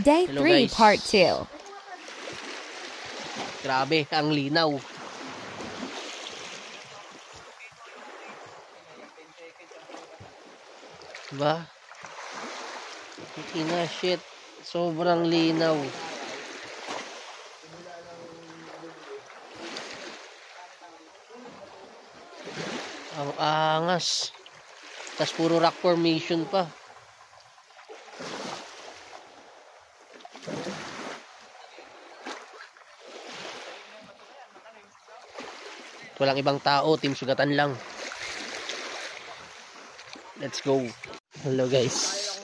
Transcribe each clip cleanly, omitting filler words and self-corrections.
Day Hello 3, guys. Part 2. Grabe, ang linaw. Diba? Ina shit. Sobrang linaw. Ang angas. Tas puro rock formation pa. Walang ibang tao, team sugatan lang. Let's go. Hello guys.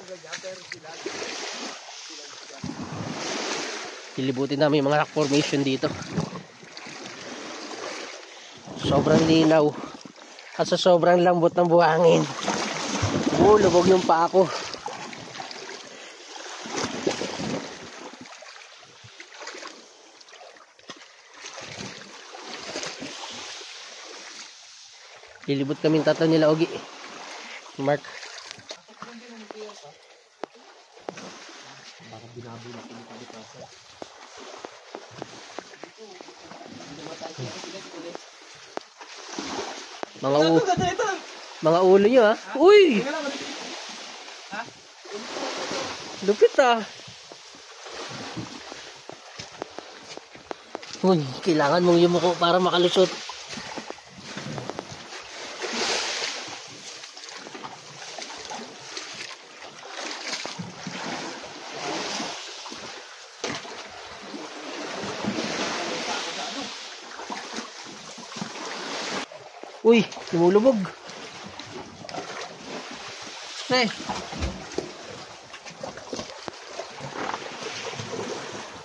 Lilibutin namin yung mga rock formation dito. Sobrang linaw. At sa sobrang lambot ng buhangin. Lubog yung paa ko. Lilibot kaming tatlo nila Ogi. Mark. Mga ulo nyo ha. Uy! Lupit ah. Uy, kailangan mong yumuko para makalusot. Uy, lumulubog. Eh.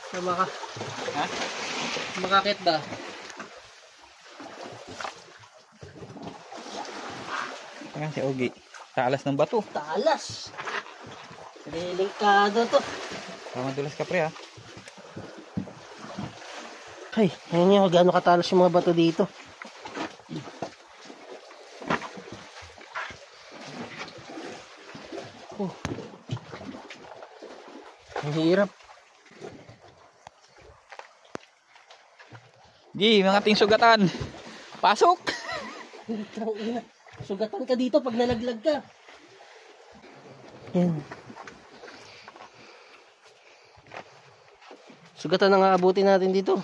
Sama ka. Ha? Makakit ba? Ayan si Ogi. Talas ng bato. Talas. Delikado to. Madulas ka pre ha. Ay, ayun yung gaano katalas yung mga bato dito. Oh. Ang hirap. Gi, mga ting sugatan. Pasok! Sugatan ka dito pag nalaglag ka. Yan. Sugatan ang aabutin natin dito.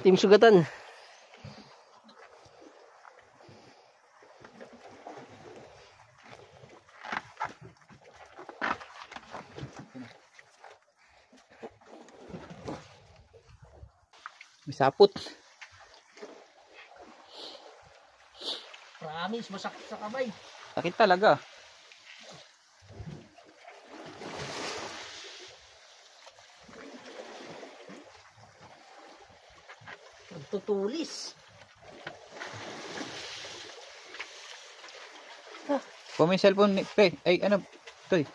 Team sugatan. May sapot. Promise, masakit sa kamay. Sakit talaga. Tutulis. Kung may cellphone ni pre, ay ano, toy.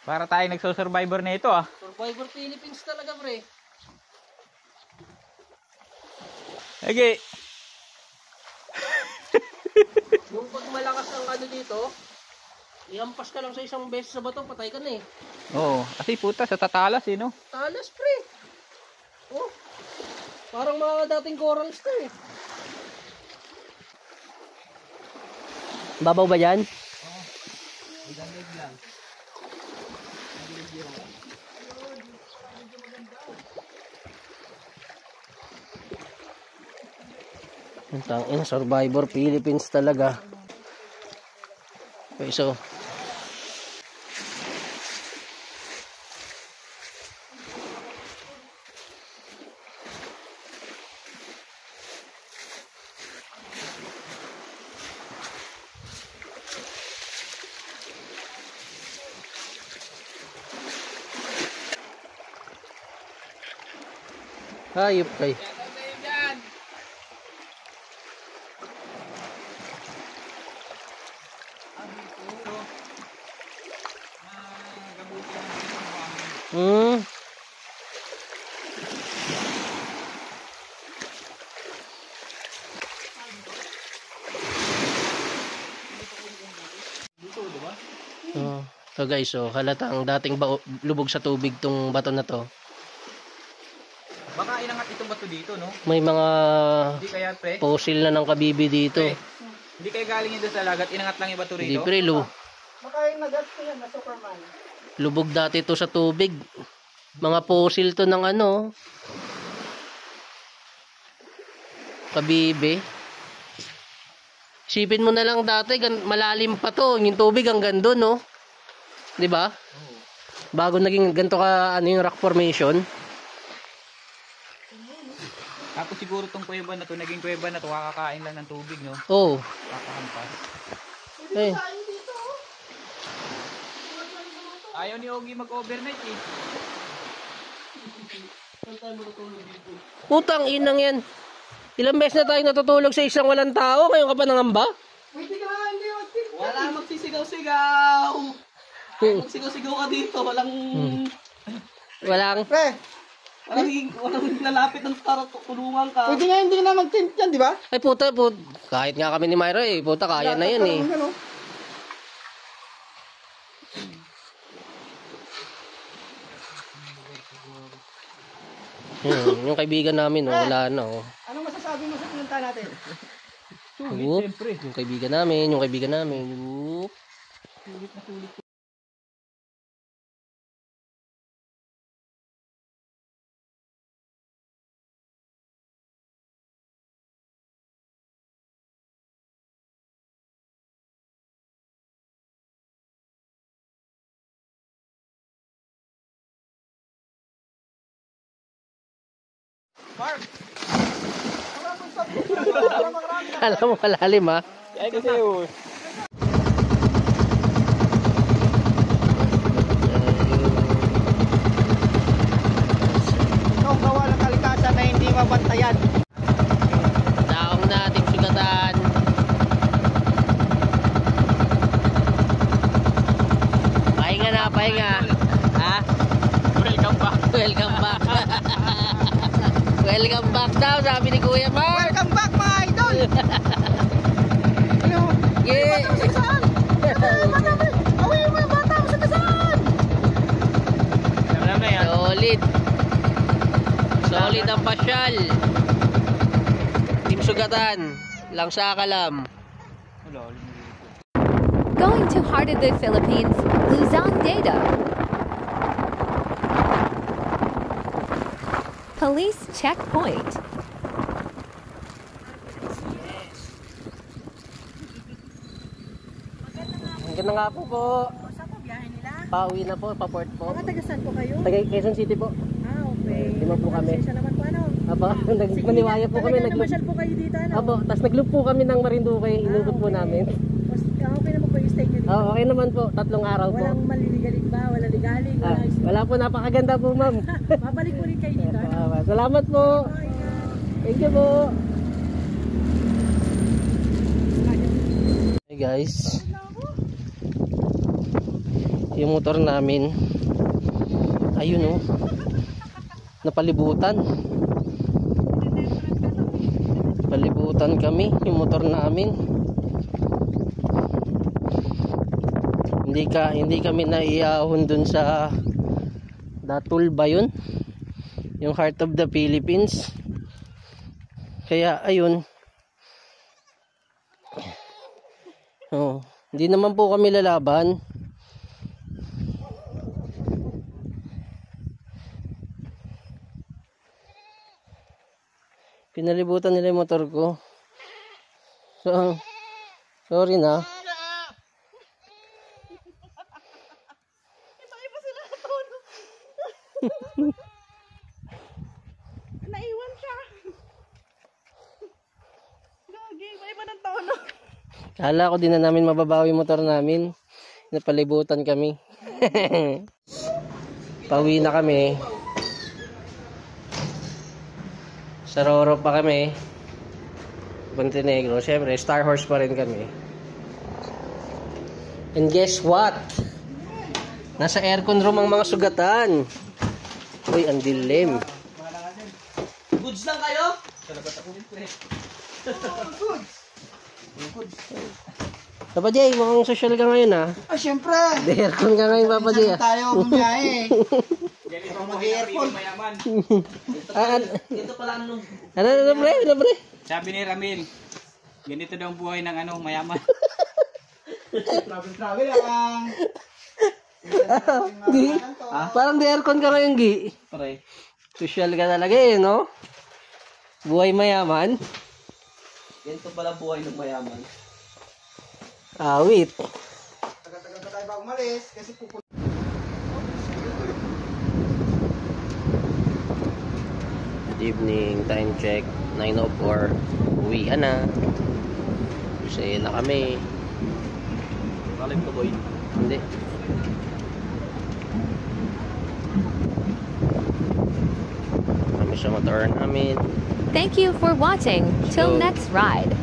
Para tayo nagso-survivor na ito ah. Survivor Philippines talaga pre. Okay. Yung pag malakas ang ano dito, iampas ka lang sa isang beses sa bato, patay ka na eh. Oo, kasi puta sa tatalas eh no. Talas pre. Oh. Parang mga dating corals to eh. Babaw ba yan? Oo. Igandig lang. Ang Survivor Philippines talaga. Okay, so hayop kayo. Ito guys, oh, halatang dating lubog sa tubig tong bato na to. Baka inangat itong bato dito, no? May mga Hindi kaya, pre? fossil na ng kabibi dito. Pre, hindi kayo galing doon sa lagat, inangat lang yung bato Hindi rito? pre, Baka yung nagat ko yan na Superman. lubog dati to sa tubig. Mga fossil to ng ano. Kabibi. Isipin mo na lang dati, malalim pa to. Yung tubig hanggang doon, no? Di ba? Bago naging ganito ka, ano yung rock formation. Tapos siguro tong kuweba na to, naging kuweba na to, kakakain lang ng tubig, no? Oh. Kakahampas. Eh. Ayaw ni Ogie mag-overnight, eh. Putang inang yan. Ilang beses na tayo natutulog sa isang walang tao. Ngayon ka pa nangamba? Pwede ka, hindi magsigaw. Wala magsisigaw-sigaw. Magsigaw-sigaw ka dito. Walang. Pre, walang lalapit ng para tulungan ka. Pwede nga hindi na mag-tent yan, di ba? Ay puta. Kahit nga kami ni Myra eh. Puta, kaya na yan eh. Yung kaibigan namin, oh, wala na. Oh. Anong masasabi mo sa pinunta natin? Whoop. Yung kaibigan namin, Whoop. Mark! Alam mo, malalim ha. Ay, kasi yun. Ikaw gawa ng kalikasan na hindi mabantayan. Taong nating sugatan. Pahinga na, pahinga. Ha? Welcome back. Welcome back. Welcome back daw, sabi ni Kuya Mark. Welcome back, mga idol! Yeah. Away mo yung bata mo sa kasaan! Alam na yan. Solid. Solid ang pasyal. Team Sugatan. Lang sa kalam. Going to Heart of the Philippines, Luzon data. Police checkpoint. Hanggang na nga po. Saan po biyahe nila? Pauwi na po, pa-port po. Mga taga-saan po kayo? Taga Quezon City po. Okay. Lima po kami. Pasensya naman po ano? Aba, nagmaniwaya po kami. Namasyal po kayo dito ano? Aba, tapos nag-loop po kami ng Marinduque. Inubot po okay. namin. Okay naman po yung stay nyo dito? Oh, okay naman po. 3 araw po. Walang maliligalig ba? Walang ligalig? Wala po, napakaganda po ma'am. Mabalik po rin kayo dito ano? Salamat po. Thank you po. Hey guys. Yung motor namin. Ayun oh. Napalibutan. Palibutan kami yung motor namin. Hindi kami naiyahon dun sa Datul ba yun? Yung Heart of the Philippines. Kaya ayun. Oh, hindi naman po kami lalaban. Pinalibutan nila yung motor ko. So, sorry na. Iba-iba sila na tono. Naiwan siya. Gagi, iba-iba ng tono. Kala ko din na namin mababawi yung motor namin. Napalibutan kami. Pauwi na kami. Sa Roro pa kami. Montenegro. Siyempre, Star Horse pa rin kami. And guess what? Nasa aircon room ang mga sugatan. Uy, ang dilim. Goods lang kayo? Goods. Papa Jay, mukhang social ka ngayon ah. Ah, syempre. Aircon ka ngayon, Papa Jay ah. Tayo bumiyahe. Ganito Ako ang mag-aircon. mayaman. Ito pala nung... Ano pre? Sabi ni Ramil, ganito daw ang buhay ng mayaman. Travel lang. Gi? Parang di aircon ka ngayon, Gi. Pare. Social ka talaga eh, no? Buhay mayaman. Ganito pala buhay ng mayaman. Awit. Tagal-tagal pa tayo bago umalis kasi pupunta. Good evening, time check 9:04. Uwian na. Kasi na kami. Kalim ka boy. Hindi. Kami sa motor namin. Thank you for watching. Till So- next ride.